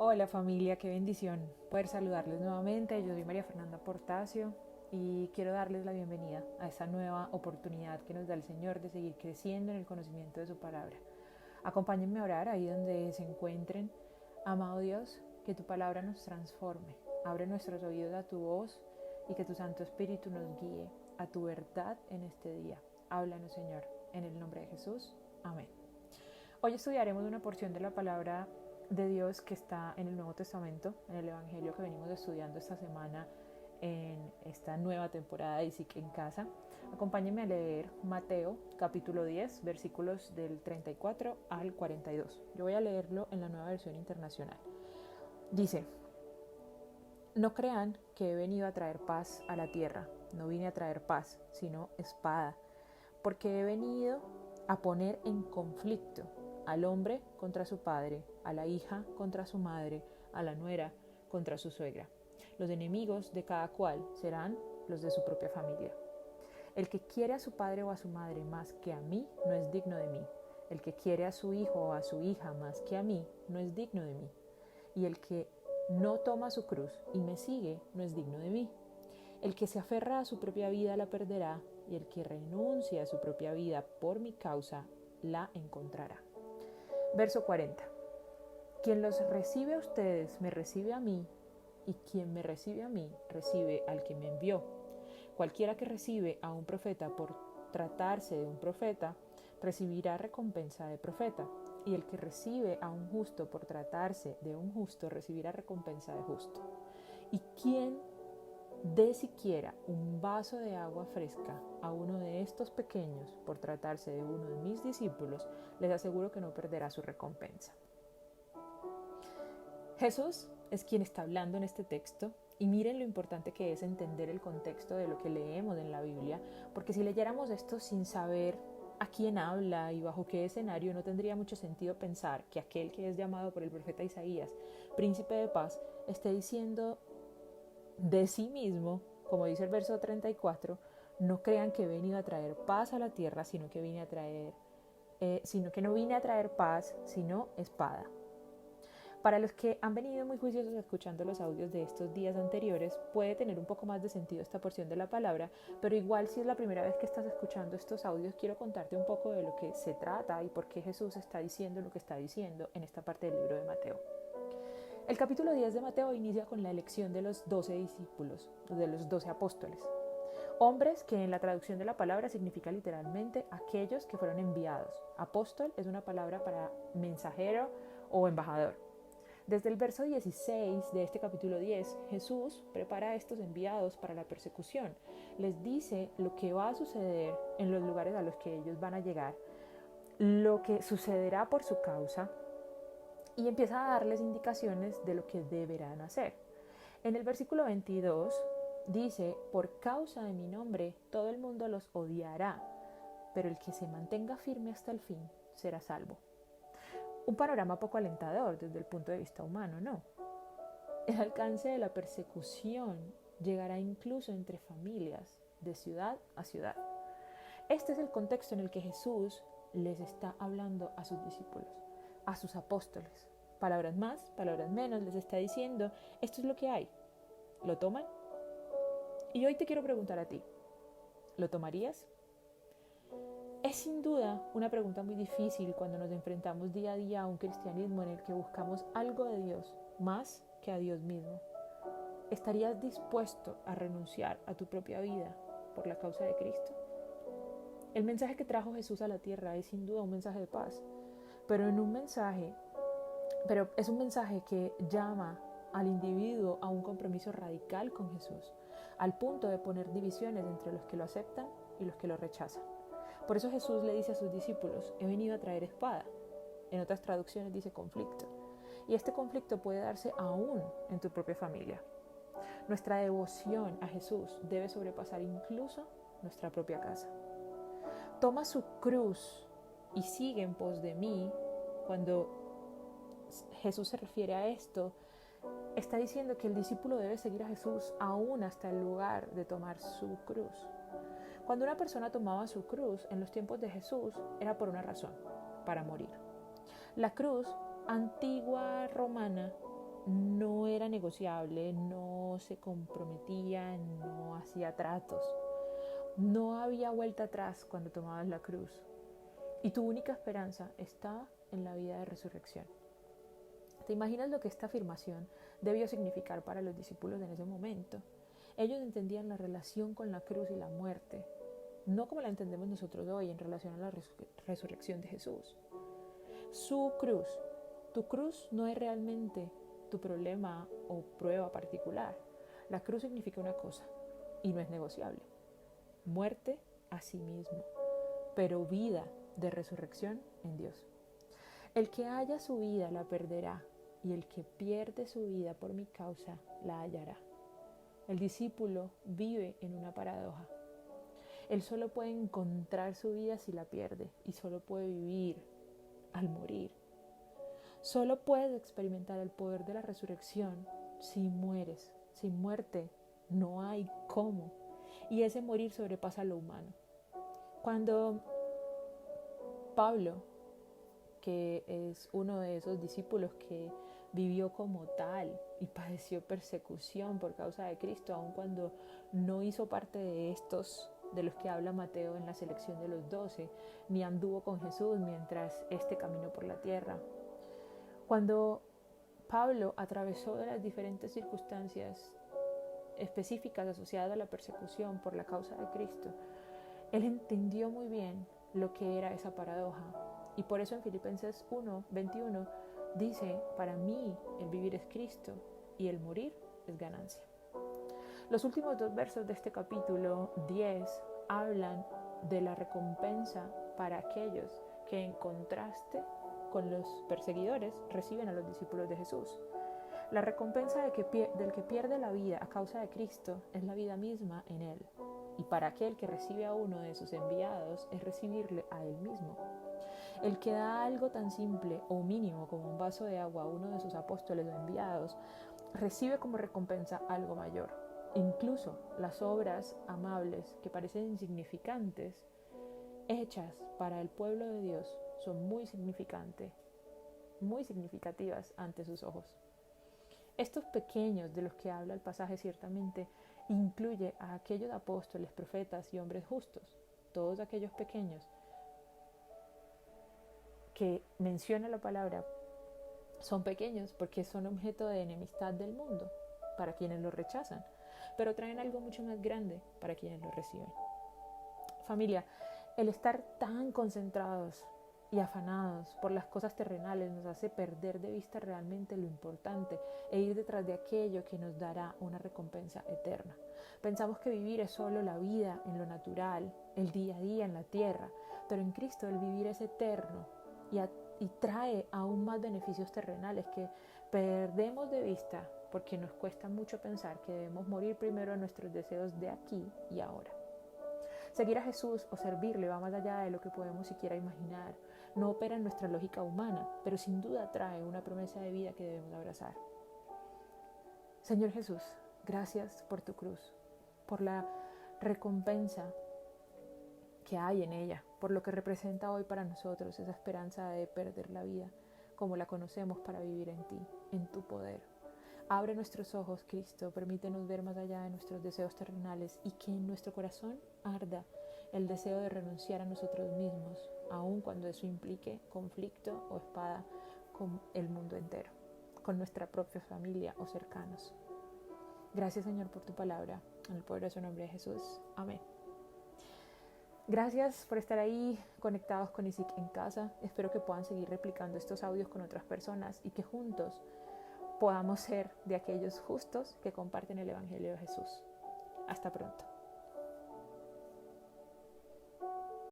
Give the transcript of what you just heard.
Hola familia, qué bendición poder saludarles nuevamente. Yo soy María Fernanda Portacio y quiero darles la bienvenida a esta nueva oportunidad que nos da el Señor de seguir creciendo en el conocimiento de su palabra. Acompáñenme a orar ahí donde se encuentren. Amado Dios, que tu palabra nos transforme. Abre nuestros oídos a tu voz y que tu Santo Espíritu nos guíe a tu verdad en este día. Háblanos, Señor, en el nombre de Jesús. Amén. Hoy estudiaremos una porción de la palabra de Dios que está en el Nuevo Testamento, en el Evangelio que venimos estudiando esta semana en esta nueva temporada de Sí que en Casa. Acompáñenme a leer Mateo capítulo 10, versículos del 34 al 42. Yo voy a leerlo en la nueva versión internacional. Dice: No crean que he venido a traer paz a la tierra. No vine a traer paz, sino espada, porque he venido a poner en conflicto al hombre contra su padre, a la hija contra su madre, a la nuera contra su suegra. Los enemigos de cada cual serán los de su propia familia. El que quiere a su padre o a su madre más que a mí no es digno de mí. El que quiere a su hijo o a su hija más que a mí no es digno de mí. Y el que no toma su cruz y me sigue no es digno de mí. El que se aferra a su propia vida la perderá, y el que renuncia a su propia vida por mi causa la encontrará. Verso 40. Quien los recibe a ustedes me recibe a mí, y quien me recibe a mí recibe al que me envió. Cualquiera que recibe a un profeta por tratarse de un profeta, recibirá recompensa de profeta, y el que recibe a un justo por tratarse de un justo recibirá recompensa de justo. ¿Y quién dé siquiera un vaso de agua fresca a uno de estos pequeños por tratarse de uno de mis discípulos, les aseguro que no perderá su recompensa? Jesús es quien está hablando en este texto, y miren lo importante que es entender el contexto de lo que leemos en la Biblia, porque si leyéramos esto sin saber a quién habla y bajo qué escenario, no tendría mucho sentido pensar que aquel que es llamado por el profeta Isaías, príncipe de paz, esté diciendo de sí mismo, como dice el verso 34, no crean que he venido a traer paz a la tierra, sino que no vine a traer paz, sino espada. Para los que han venido muy juiciosos escuchando los audios de estos días anteriores, puede tener un poco más de sentido esta porción de la palabra, pero igual si es la primera vez que estás escuchando estos audios, quiero contarte un poco de lo que se trata y por qué Jesús está diciendo lo que está diciendo en esta parte del libro de Mateo. El capítulo 10 de Mateo inicia con la elección de los 12 discípulos, de los 12 apóstoles. Hombres que en la traducción de la palabra significa literalmente aquellos que fueron enviados. Apóstol es una palabra para mensajero o embajador. Desde el verso 16 de este capítulo 10, Jesús prepara a estos enviados para la persecución. Les dice lo que va a suceder en los lugares a los que ellos van a llegar, lo que sucederá por su causa, y empieza a darles indicaciones de lo que deberán hacer. En el versículo 22 dice: por causa de mi nombre todo el mundo los odiará, pero el que se mantenga firme hasta el fin será salvo. Un panorama poco alentador desde el punto de vista humano, ¿no? El alcance de la persecución llegará incluso entre familias, de ciudad a ciudad. Este es el contexto en el que Jesús les está hablando a sus discípulos, a sus apóstoles. Palabras más, palabras menos, les está diciendo: esto es lo que hay. ¿Lo toman? Y hoy te quiero preguntar a ti: ¿lo tomarías? Es sin duda una pregunta muy difícil cuando nos enfrentamos día a día a un cristianismo en el que buscamos algo de Dios más que a Dios mismo. ¿Estarías dispuesto a renunciar a tu propia vida por la causa de Cristo? El mensaje que trajo Jesús a la tierra es sin duda un mensaje de paz, pero es un mensaje que llama al individuo a un compromiso radical con Jesús, al punto de poner divisiones entre los que lo aceptan y los que lo rechazan. Por eso Jesús le dice a sus discípulos: he venido a traer espada. En otras traducciones dice conflicto. Y este conflicto puede darse aún en tu propia familia. Nuestra devoción a Jesús debe sobrepasar incluso nuestra propia casa. Toma su cruz y sigue en pos de mí. Cuando Jesús se refiere a esto, está diciendo que el discípulo debe seguir a Jesús aún hasta el lugar de tomar su cruz. Cuando una persona tomaba su cruz en los tiempos de Jesús, era por una razón: para morir. La cruz antigua romana no era negociable, no se comprometía, no hacía tratos. No había vuelta atrás cuando tomabas la cruz. Y tu única esperanza está en la vida de resurrección. ¿Te imaginas lo que esta afirmación debió significar para los discípulos en ese momento? Ellos entendían la relación con la cruz y la muerte, no como la entendemos nosotros hoy en relación a la resurrección de Jesús. Su cruz, tu cruz no es realmente tu problema o prueba particular. La cruz significa una cosa y no es negociable: muerte a sí mismo, pero vida de resurrección en Dios. El que haya su vida la perderá, y el que pierde su vida por mi causa la hallará. El discípulo vive en una paradoja. Él solo puede encontrar su vida si la pierde, y solo puede vivir al morir. Solo puedes experimentar el poder de la resurrección si mueres. Sin muerte no hay cómo. Y ese morir sobrepasa lo humano. Cuando Pablo, que es uno de esos discípulos que vivió como tal y padeció persecución por causa de Cristo, aun cuando no hizo parte de estos de los que habla Mateo en la selección de los 12, ni anduvo con Jesús mientras éste caminó por la tierra. Cuando Pablo atravesó de las diferentes circunstancias específicas asociadas a la persecución por la causa de Cristo, él entendió muy bien lo que era esa paradoja. Y por eso en Filipenses 1:21 dice: para mí el vivir es Cristo y el morir es ganancia. Los últimos 2 versos de este capítulo 10 hablan de la recompensa para aquellos que, en contraste con los perseguidores, reciben a los discípulos de Jesús. La recompensa del que pierde la vida a causa de Cristo es la vida misma en Él. Y para aquel que recibe a uno de sus enviados es recibirle a Él mismo. El que da algo tan simple o mínimo como un vaso de agua a uno de sus apóstoles o enviados, recibe como recompensa algo mayor. Incluso las obras amables que parecen insignificantes, hechas para el pueblo de Dios, son muy significativas ante sus ojos. Estos pequeños de los que habla el pasaje ciertamente incluye a aquellos apóstoles, profetas y hombres justos. Todos aquellos pequeños que menciona la palabra son pequeños porque son objeto de enemistad del mundo para quienes los rechazan, pero traen algo mucho más grande para quienes los reciben. Familia, el estar tan concentrados y afanados por las cosas terrenales nos hace perder de vista realmente lo importante e ir detrás de aquello que nos dará una recompensa eterna. Pensamos que vivir es solo la vida en lo natural, el día a día en la tierra, pero en Cristo el vivir es eterno y trae aún más beneficios terrenales que perdemos de vista porque nos cuesta mucho pensar que debemos morir primero a nuestros deseos de aquí y ahora. Seguir a Jesús o servirle va más allá de lo que podemos siquiera imaginar. No opera en nuestra lógica humana, pero sin duda trae una promesa de vida que debemos abrazar. Señor Jesús, gracias por tu cruz, por la recompensa que hay en ella, por lo que representa hoy para nosotros esa esperanza de perder la vida como la conocemos para vivir en ti, en tu poder. Abre nuestros ojos, Cristo, permítenos ver más allá de nuestros deseos terrenales y que en nuestro corazón arda el deseo de renunciar a nosotros mismos, aun cuando eso implique conflicto o espada con el mundo entero, con nuestra propia familia o cercanos. Gracias, Señor, por tu palabra, en el poderoso nombre de Jesús. Amén. Gracias por estar ahí conectados con ISIC en casa. Espero que puedan seguir replicando estos audios con otras personas y que juntos podamos ser de aquellos justos que comparten el Evangelio de Jesús. Hasta pronto.